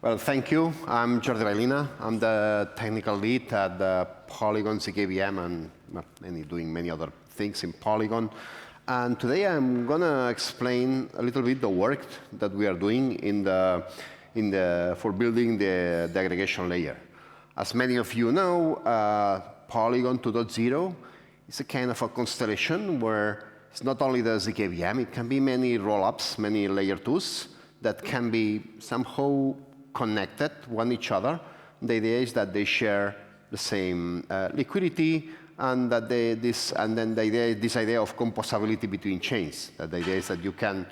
Well, thank you. I'm Jordi Baylina. I'm the technical lead at the Polygon CKVM and doing many other things in Polygon. And today I'm going to explain a little bit the work that we are doing for building the aggregation layer. As many of you know, Polygon 2.0 is a kind of a constellation where it's not only the ZKVM, it can be many rollups, many layer 2s that can be somehow connected one each other. The idea is that they share the same liquidity, and that this idea of composability between chains. That the idea is that you can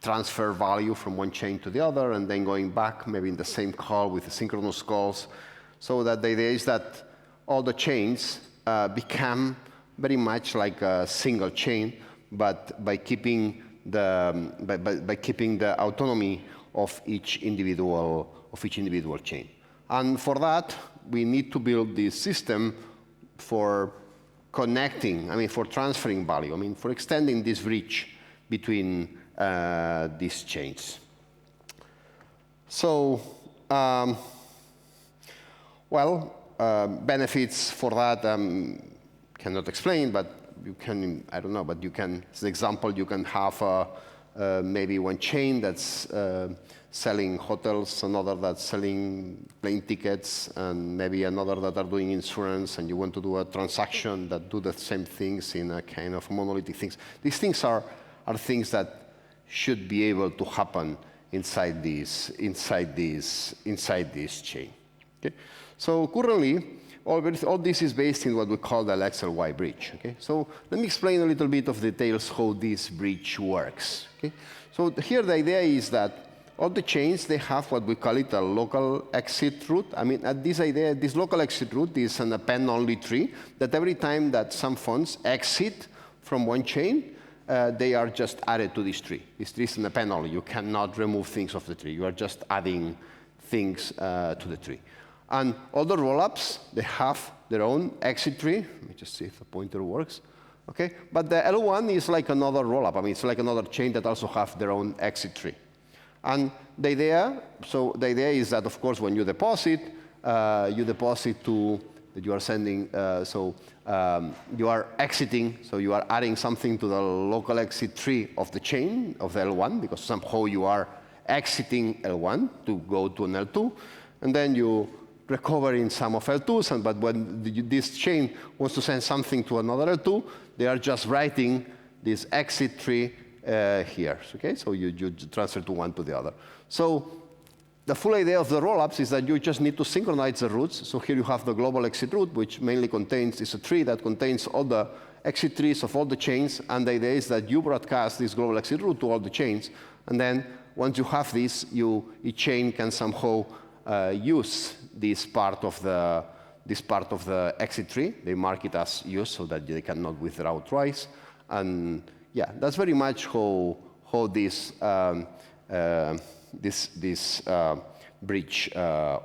transfer value from one chain to the other, and then going back, maybe in the same call with asynchronous calls. So that the idea is that all the chains become very much like a single chain, but by keeping the autonomy of each individual chain. And for that, we need to build this system for connecting, for transferring value, for extending this bridge between these chains. So, benefits for that cannot explain, but you can, I don't know, but you can, as an example, you can have maybe one chain that's selling hotels, another that's selling plane tickets, and maybe another that are doing insurance, and you want to do a transaction that do the same things in a kind of monolithic things. These things are things that should be able to happen inside this chain. Okay? So currently, all this is based in what we call the XLY bridge. Okay? So let me explain a little bit of details how this bridge works. Okay? So here the idea is that all the chains, they have what we call it a local exit route. This local exit route is an append-only tree that every time that some funds exit from one chain, they are just added to this tree. This tree is an append-only. You cannot remove things off the tree. You are just adding things to the tree. And all the rollups, they have their own exit tree. Let me just see if the pointer works. Okay? But the L1 is like another rollup. It's like another chain that also have their own exit tree. And the idea is that, of course, when you deposit to that you are sending, you are exiting, so you are adding something to the local exit tree of the chain of the L1, because somehow you are exiting L1 to go to an L2, and then you recovering some of L2s, but when this chain wants to send something to another L2, they are just writing this exit tree here. Okay? So you transfer to one to the other. So the full idea of the rollups is that you just need to synchronize the routes. So here you have the global exit route, which mainly is a tree that contains all the exit trees of all the chains, and the idea is that you broadcast this global exit route to all the chains, and then once you have this, each chain can somehow use this part of the exit tree. They mark it as use so that they cannot withdraw twice. And yeah, that's very much how this bridge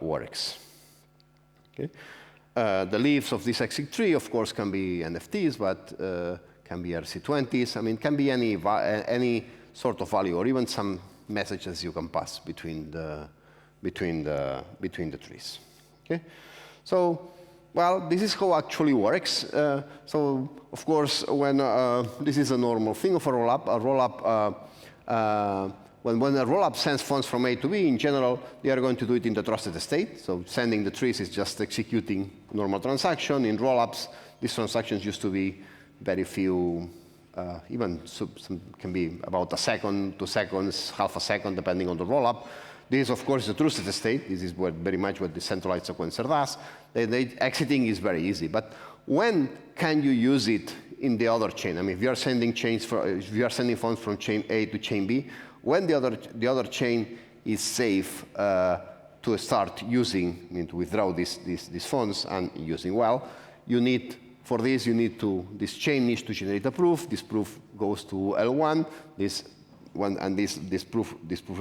works. Okay? The leaves of this exit tree, of course, can be NFTs, but can be RC20s. Can be any sort of value, or even some messages you can pass between the trees. Okay? So, well, this is how it actually works. So, of course, when this is a normal thing of a rollup, when a rollup sends funds from A to B, in general, they are going to do it in the trusted state. So sending the trees is just executing normal transaction. In rollups, these transactions used to be very few, even some can be about a second, 2 seconds, half a second, depending on the rollup. This, of course, is a trusted state. This is very much what the centralized sequencer does. Exiting is very easy. But when can you use it in the other chain? If you are sending funds from chain A to chain B, when the other chain is safe to start using, to withdraw these funds and using well, for this, this chain needs to generate a proof. This proof goes to L1. This proof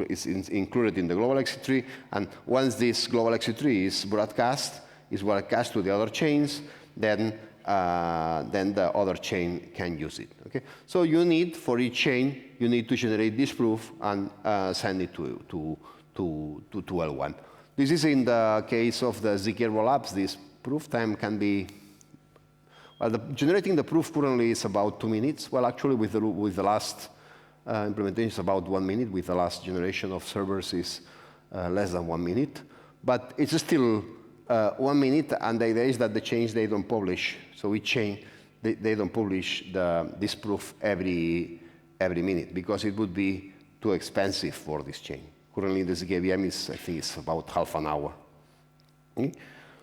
is included in the global exit tree. And once this global exit tree is broadcast to the other chains, then the other chain can use it. Okay? So for each chain, you need to generate this proof and send it to to L1. This is in the case of the ZK rollups. This proof time can be, well, generating the proof currently is about 2 minutes. Well, actually, with the last implementation, it's about 1 minute. With the last generation of servers, is less than 1 minute. But it's still 1 minute, and the idea is that the chains, they don't publish. So each chain, they don't publish this proof every minute, because it would be too expensive for this chain. Currently, the ZKVM is, I think, it's about half an hour. Okay?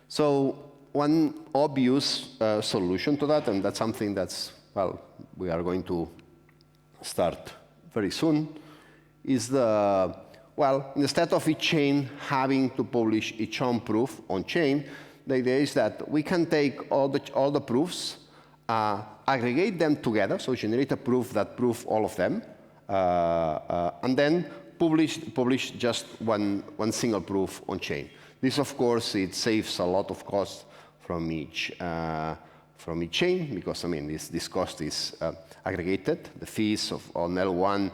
So one obvious solution to that, and that's something that's, well, we are going to start very soon, is instead of each chain having to publish its own proof on chain, the idea is that we can take all the proofs, aggregate them together, so generate a proof that proves all of them, and then publish just one single proof on chain. This, of course, it saves a lot of cost from each chain, because I mean this cost is aggregated. The fees on L1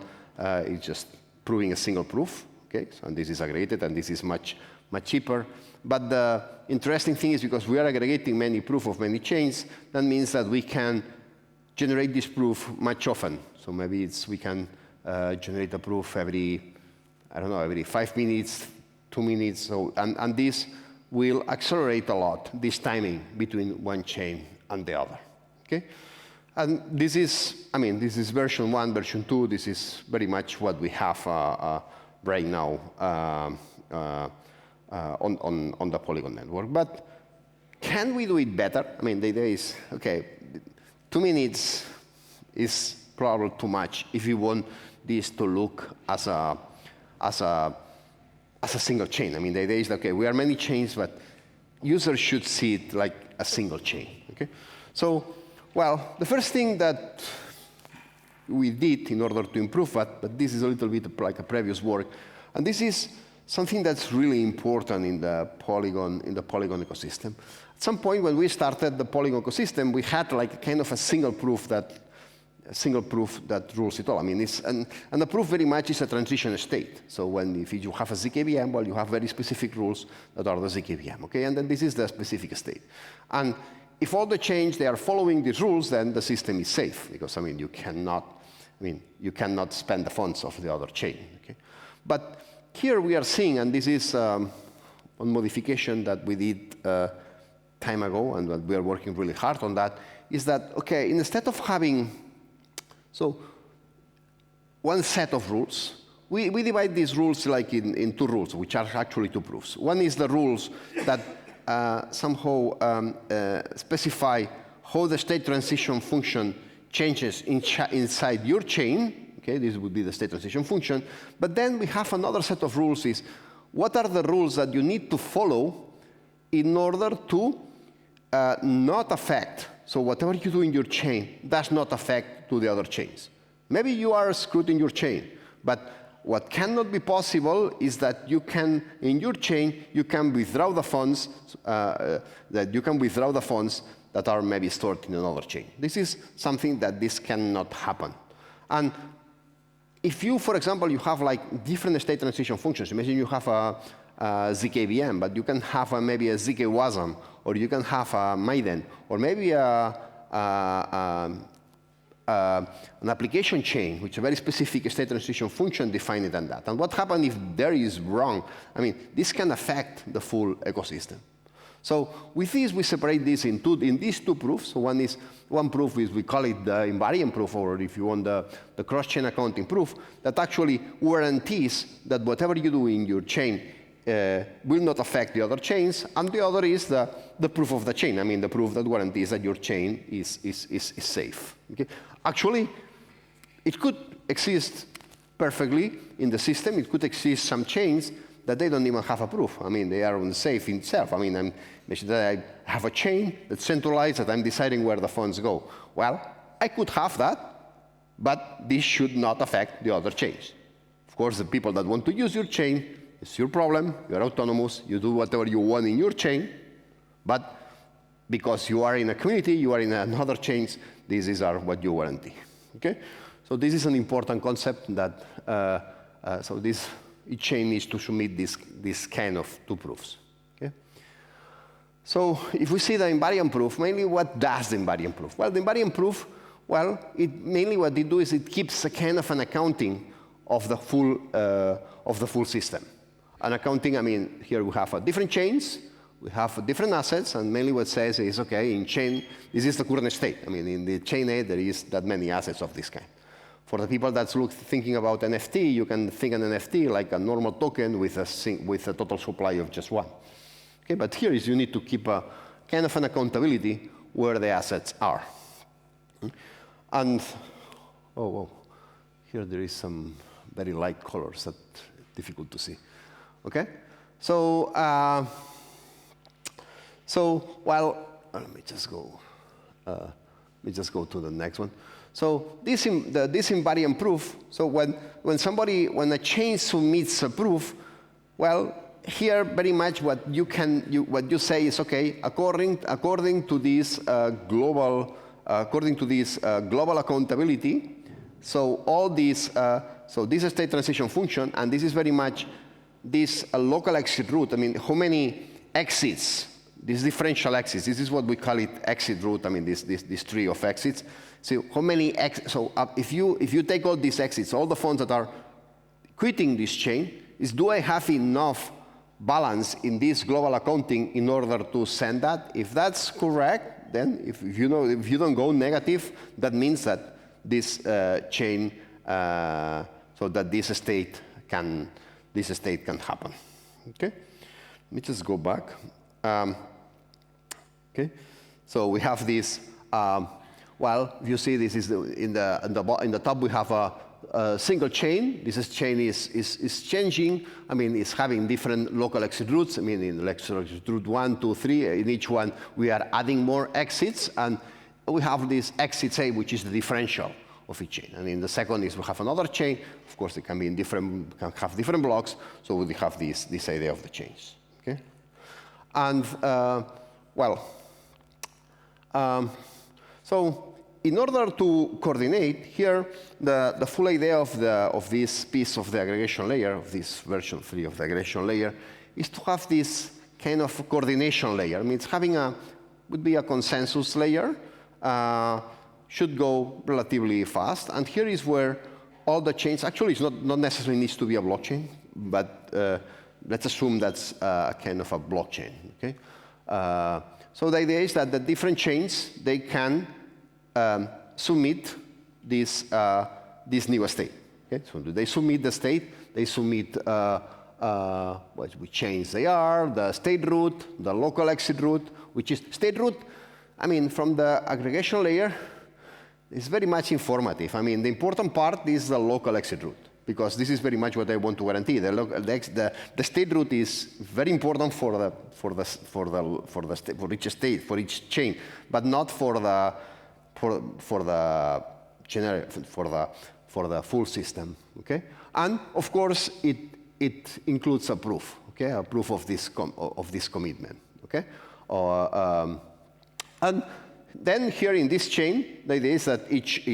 is just proving a single proof. Okay, so, and this is aggregated, and this is much cheaper. But the interesting thing is, because we are aggregating many proof of many chains, that means that we can generate this proof much often. So maybe we can generate a proof every 5 minutes, 2 minutes. So, and this will accelerate a lot this timing between one chain and the other. Okay, and this is, I mean, this is version 1, version 2. This is very much what we have right now on the Polygon network. But can we do it better? I mean, the idea is, okay, 2 minutes is probably too much if you want this to look as a single chain. I mean, the idea is, okay, we are many chains, but users should see it like a single chain. Okay, so, well, the first thing that we did in order to improve that, but this is a little bit like a previous work, and this is something that's really important in the Polygon ecosystem. At some point when we started the Polygon ecosystem, we had like kind of a single proof that rules it all. I mean, and the proof very much is a transition state. So if you have a ZKVM, well, you have very specific rules that are the ZKVM, okay? And then this is the specific state. And if all the chains, they are following these rules, then the system is safe, because, I mean, you cannot spend the funds of the other chain, okay? But here we are seeing, and this is one modification that we did time ago, and that we are working really hard on that, is that, okay, instead of having one set of rules, we divide these rules like in 2 rules, which are actually 2 proofs. One is the rules that somehow specify how the state transition function changes inside your chain. Okay, this would be the state transition function. But then we have another set of rules is, what are the rules that you need to follow in order to not affect, so whatever you do in your chain does not affect to the other chains. Maybe you are screwed in your chain, but what cannot be possible is that you can, in your chain, you can withdraw the funds, that are maybe stored in another chain. This is something that this cannot happen. And if you, for example, you have like different state transition functions, imagine you have a ZKVM, but you can have maybe a ZKWASM, or you can have a Maiden, or maybe an application chain, which is a very specific state transition function defined than that. And what happens if there is wrong? I mean, this can affect the full ecosystem. So with this, we separate this in these 2 proofs. So one proof is, we call it the invariant proof, or if you want the cross-chain accounting proof, that actually guarantees that whatever you do in your chain will not affect the other chains. And the other is the proof of the chain. I mean, the proof that guarantees that your chain is safe. Okay? Actually, it could exist perfectly in the system. It could exist some chains that they don't even have a proof. I mean, they are unsafe in itself. I mean, I have a chain that's centralized, that I'm deciding where the funds go. Well, I could have that, but this should not affect the other chains. Of course, the people that want to use your chain, it's your problem. You're autonomous. You do whatever you want in your chain. But because you are in a community, you are in another chains, these are what you guarantee. Okay? So this is an important concept that, so this each chain needs to submit this kind of two proofs. Okay? So if we see the invariant proof, mainly what does the invariant proof? Well, the invariant proof, well, mainly what it do is it keeps a kind of an accounting of the full system. An accounting, I mean, here we have different chains, we have different assets, and mainly what it says is, okay, in chain, this is the current state. I mean, in the chain A, there is that many assets of this kind. For the people that's thinking about NFT, you can think an NFT like a normal token with a total supply of just one. Okay, but here is you need to keep a kind of an accountability where the assets are. And, here there is some very light colors that difficult to see. Okay, so let me just go to the next one. So this invariant proof. So when a chain submits a proof, well, here very much what you say is, okay, according to this global accountability. So all these so this is state transition function, and this is very much this local exit route. I mean, how many exits? This differential exits. This is what we call it exit route. I mean, this tree of exits. So how many if you take all these exits, all the funds that are quitting this chain, do I have enough balance in this global accounting in order to send that? If that's correct, then if you don't go negative, that means that this chain, so that this state can happen. Okay, let me just go back. Okay, so we have this. Well, you see, this is in the top we have a single chain. This chain is changing. I mean, it's having different local exit routes. I mean, in exit route 1, 2, 3, in each one we are adding more exits, and we have this exit A, which is the differential of each chain. And in the second is we have another chain. Of course, it can be in can have different blocks. So we have this idea of the chains. Okay, and so in order to coordinate here, the full idea of this piece of the aggregation layer, of this version 3 of the aggregation layer, is to have this kind of coordination layer. I mean, would be a consensus layer, should go relatively fast. And here is where all the chains, actually it's not necessarily needs to be a blockchain, but let's assume that's kind of a blockchain. Okay? So the idea is that the different chains, they can submit this new state. Okay? So they submit the state, they submit which chains they are, the state root, the local exit route, which is state root. I mean, from the aggregation layer, it's very much informative. I mean, the important part is the local exit route, because this is very much what I want to guarantee. The state route is very important for each state, for each chain, but not for the full system. Okay, and of course it includes a proof. Okay, a proof of this commitment. Okay, and then here in this chain, the idea is that each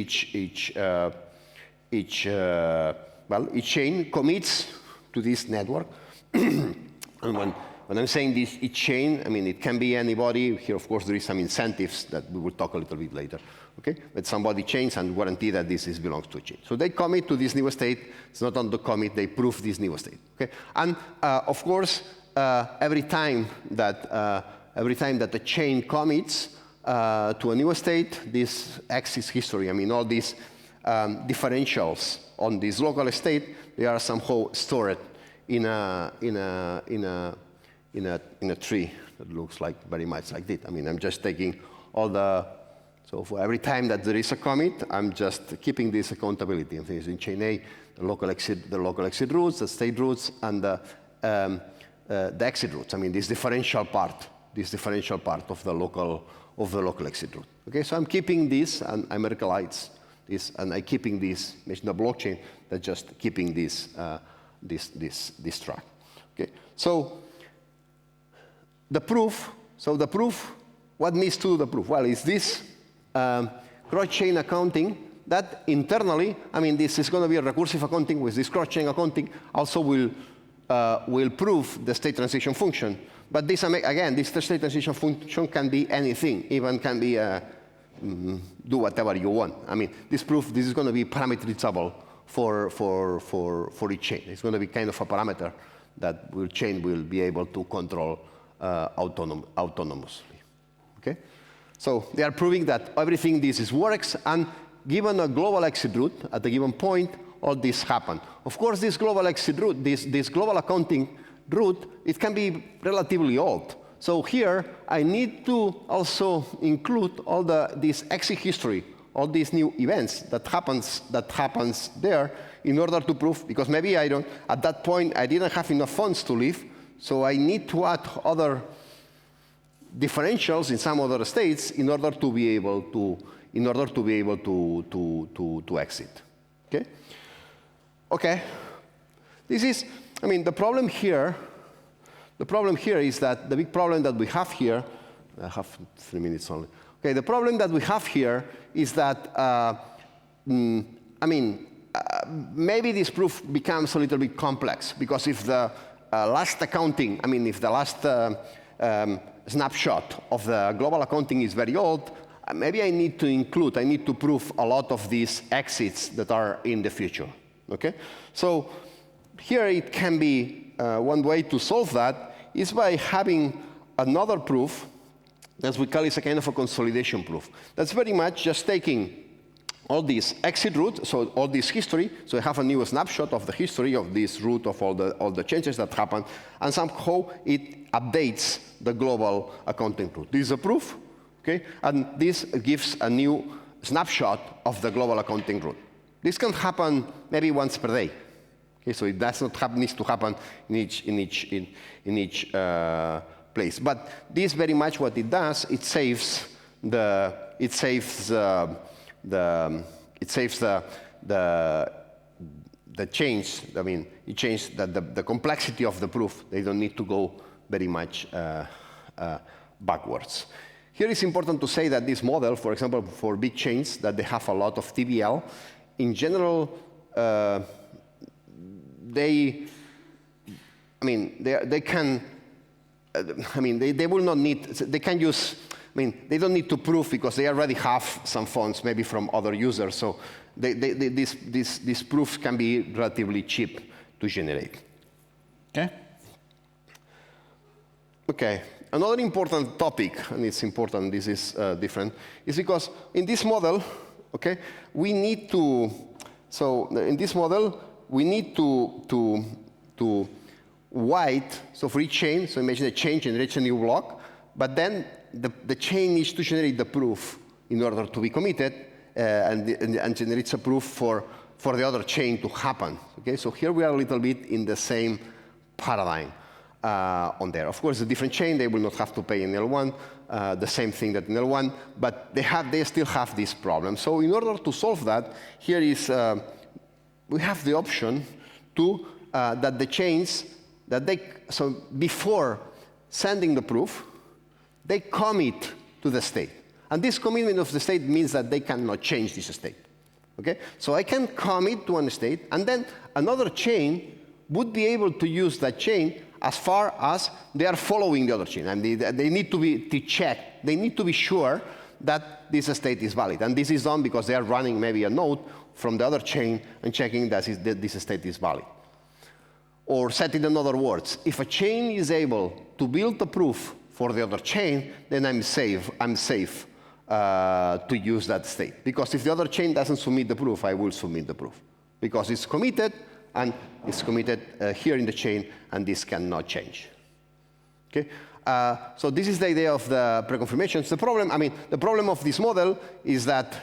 chain commits to this network. And when I'm saying this each chain, I mean it can be anybody. Here, of course, there is some incentives that we will talk a little bit later. Okay, but somebody chains and guarantee that this belongs to a chain. So they commit to this new state. It's not on the commit; they prove this new state. Okay, and of course, every time that the chain commits to a new state, this axis history, I mean, all these differentials on this local state, they are somehow stored in a tree that looks like very much like this. I mean, I'm just taking all the, so for every time that there is a commit, I'm just keeping this accountability. And things in chain A, the local exit routes, the state routes, and the exit routes. I mean, this differential part of the local exit route. Okay, so I'm keeping this, and I merkelize this, and I'm keeping this, the blockchain that's just keeping this track. Okay, so the proof. What needs to do the proof? Well, it's this cross-chain accounting that internally, I mean, this is going to be a recursive accounting with this cross-chain accounting also will prove the state transition function. But this, again, this state transition function can be anything, even can be do whatever you want. I mean, this is going to be parameterizable for each chain. It's going to be kind of a parameter that chain will be able to control autonomously. Okay? So they are proving that everything this works, and given a global exit route at a given point, all this happen. Of course, this global exit route, this global accounting route, it can be relatively old. So here, I need to also include all this exit history, all these new events that happens there in order to prove, because maybe at that point, I didn't have enough funds to live, so I need to add other differentials in some other states in order to be able to exit. Okay? Okay. This is, I mean, the problem here is that the big problem that we have here, I have 3 minutes only. Okay, the problem that we have here is that, maybe this proof becomes a little bit complex, because if the last accounting, if the last snapshot of the global accounting is very old, maybe I need to prove a lot of these exits that are in the future. Okay? So here it can be one way to solve that is by having another proof that we call is a kind of a consolidation proof. That's very much just taking all these exit routes, so all this history, so I have a new snapshot of the history of this route of all the changes that happen, and somehow it updates the global accounting route. This is a proof, okay? And this gives a new snapshot of the global accounting route. This can happen maybe once per day. Okay, so it does not needs to happen in each place. But this very much what it does, it saves the change. I mean, it changes the complexity of the proof. They don't need to go very much backwards. Here it's important to say that this model, for example, for big chains that they have a lot of TVL, in general, they can. They will not need. They can use. They don't need to prove because they already have some funds, maybe from other users. So these proofs can be relatively cheap to generate. Okay. Okay. Another important topic, and it's important. This is different, is because in this model, okay, we need to. So in this model, we need to write. So for each chain, so imagine a chain generates a new block, but then the chain needs to generate the proof in order to be committed, and generates a proof for the other chain to happen. Okay, so here we are a little bit in the same paradigm on there. Of course, a different chain, they will not have to pay in L1, the same thing that in L1, but they still have this problem. So in order to solve that, here is we have the option to that the chains so before sending the proof, they commit to the state. And this commitment of the state means that they cannot change this state. Okay? So I can commit to one state, and then another chain would be able to use that chain as far as they are following the other chain. And they need to check, they need to be sure that this state is valid. And this is done because they are running maybe a node from the other chain and checking that this state is valid. Or said in other words, if a chain is able to build a proof for the other chain, then I'm safe to use that state. Because if the other chain doesn't submit the proof, I will submit the proof. Because it's committed, and it's committed here in the chain, and this cannot change. Okay? So this is the idea of the preconfirmations. The problem of this model is that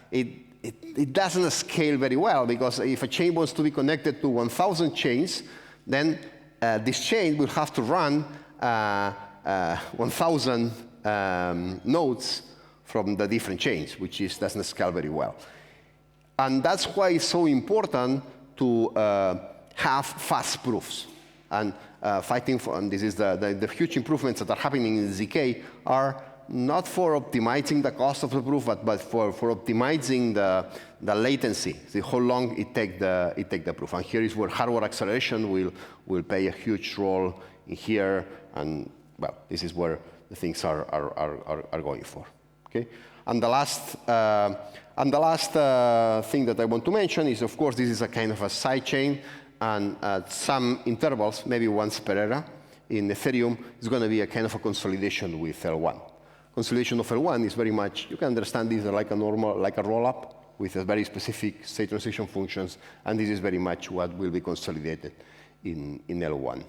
it doesn't scale very well, because if a chain wants to be connected to 1,000 chains, then this chain will have to run 1,000 nodes from the different chains, which doesn't scale very well. And that's why it's so important to have fast proofs. And fighting for, and this is the huge improvements that are happening in ZK, are not for optimizing the cost of the proof, but for optimizing the latency, how long it take the proof. And here is where hardware acceleration will play a huge role in here. And well, this is where the things are going for. Okay. And the last thing that I want to mention is, of course, this is a kind of a side chain, and at some intervals, maybe once per era, in Ethereum, is going to be a kind of a consolidation with L1. Consolidation of L1 is very much, you can understand this like a normal, like a roll-up with a very specific state transition functions, and this is very much what will be consolidated in L1.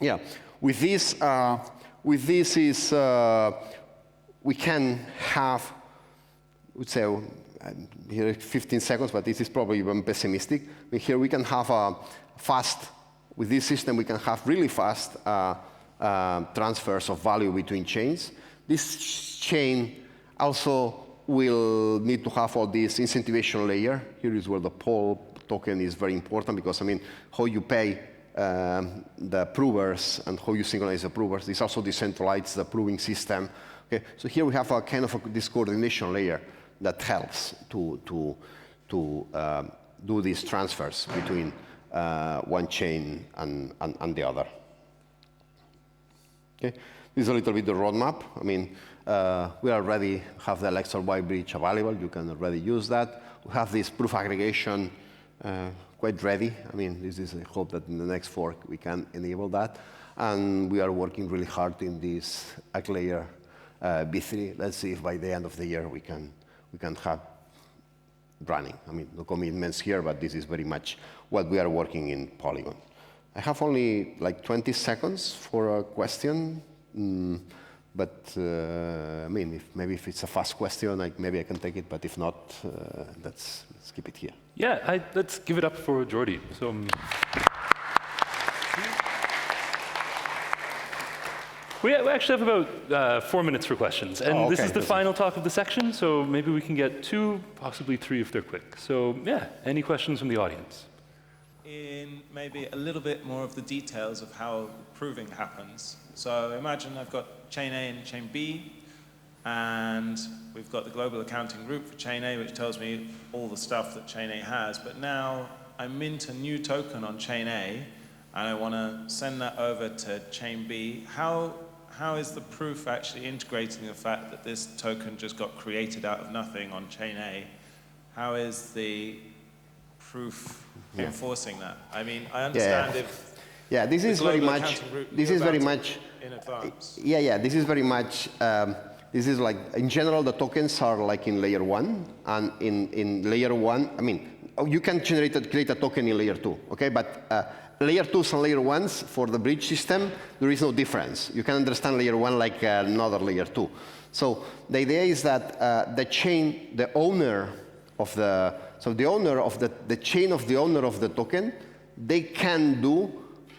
Yeah, with this is we can have, I would say, here 15 seconds, but this is probably even pessimistic. But here we can have a fast, with this system, we can have really fast transfers of value between chains. This chain also will need to have all this incentivation layer. Here is where the Pol token is very important, because, I mean, how you pay the provers and how you synchronize the provers. This also decentralizes the proving system. Okay, so here we have a kind of this coordination layer that helps to do these transfers between one chain and the other. Okay, this is a little bit the roadmap. I mean, we already have the LXLY bridge available. You can already use that. We have this proof aggregation quite ready. I mean, this is, I hope that in the next fork we can enable that. And we are working really hard in this AggLayer B3. Let's see if by the end of the year we can have running. I mean, no commitments here, but this is very much what we are working in Polygon. I have only like 20 seconds for a question. But I mean, maybe if it's a fast question, maybe I can take it. But if not, let's keep it here. Yeah, let's give it up for Jordi. So, we actually have about 4 minutes for questions. And okay. This is the final talk of the section, so maybe we can get 2, possibly 3 if they're quick. So yeah, any questions from the audience? In maybe a little bit more of the details of how proving happens. So imagine I've got chain A and chain B, and we've got the global accounting group for chain A, which tells me all the stuff that chain A has. But now I mint a new token on chain A, and I want to send that over to chain B. How is the proof actually integrating the fact that this token just got created out of nothing on chain A? How is the proof enforcing that? I mean, I understand if this is very much. This is very much in advance. This is very much. This is like, in general, the tokens are like in layer 1, and in layer 1, I mean, you can create a token in layer 2, okay? But layer 2s and layer 1s for the bridge system, there is no difference. You can understand layer 1 like another layer 2. So the idea is that the chain, the owner of the, so the owner of the chain of the owner of the token, they can do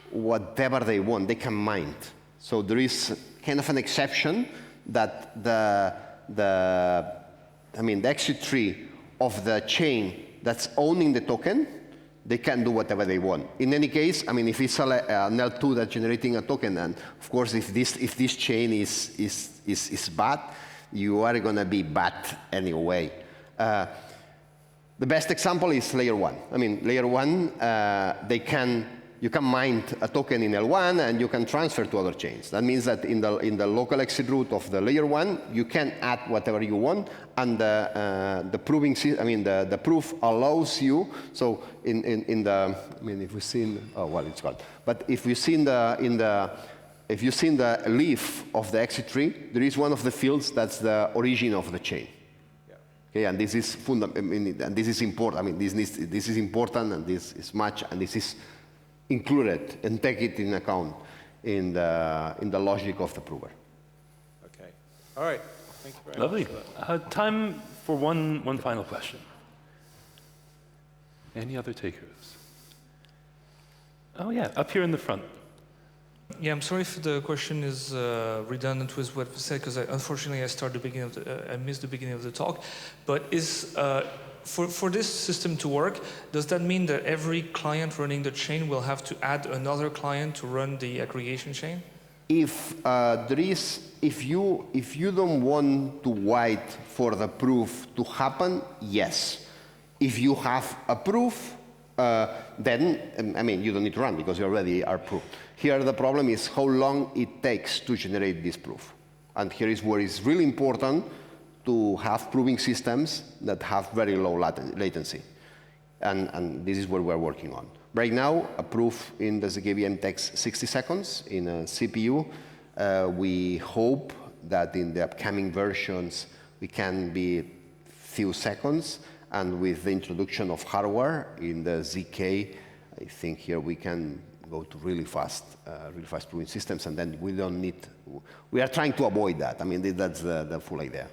whatever they want. They can mind. So there is kind of an exception that the exit tree of the chain that's owning the token, they can do whatever they want. In any case, I mean, if it's an L2 that's generating a token, and of course, if this chain is bad, you are going to be bad anyway. The best example is layer 1. I mean, layer 1, you can mind a token in L1 and you can transfer to other chains. That means that in the local exit route of the layer 1, you can add whatever you want, and the proving, I mean, the proof allows you. So in the, I mean, if we've seen, oh well, it's gone. But if you've seen if you've seen the leaf of the exit tree, there is one of the fields that's the origin of the chain. Okay, and this is and this is important. I mean, this is important, and this is much, and this is included and take it in account in the logic of the prover. Okay. All right. Thank you very much. Lovely. Time for one final question. Any other takers? Oh yeah, up here in the front. Yeah, I'm sorry if the question is redundant with what was said, because unfortunately I missed the beginning of the talk. But is for this system to work, does that mean that every client running the chain will have to add another client to run the aggregation chain? If if you don't want to wait for the proof to happen, yes. If you have a proof, then I mean you don't need to run because you already are proved. Here the problem is how long it takes to generate this proof, and here is where it's really important to have proving systems that have very low latency. And this is what we're working on. Right now, a proof in the ZKVM takes 60 seconds in a CPU. We hope that in the upcoming versions, we can be few seconds. And with the introduction of hardware in the ZK, I think here we can go to really fast proving systems. And then we don't need, we are trying to avoid that. I mean, that's the full idea.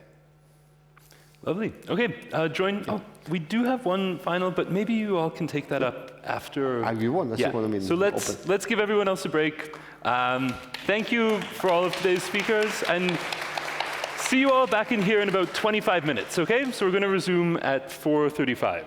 Lovely. OK, join. Oh, we do have one final, but maybe you all can take that up after. I'll give one. That's what I mean. So let's give everyone else a break. Thank you for all of today's speakers, and see you all back in here in about 25 minutes. OK, so we're going to resume at 4:35.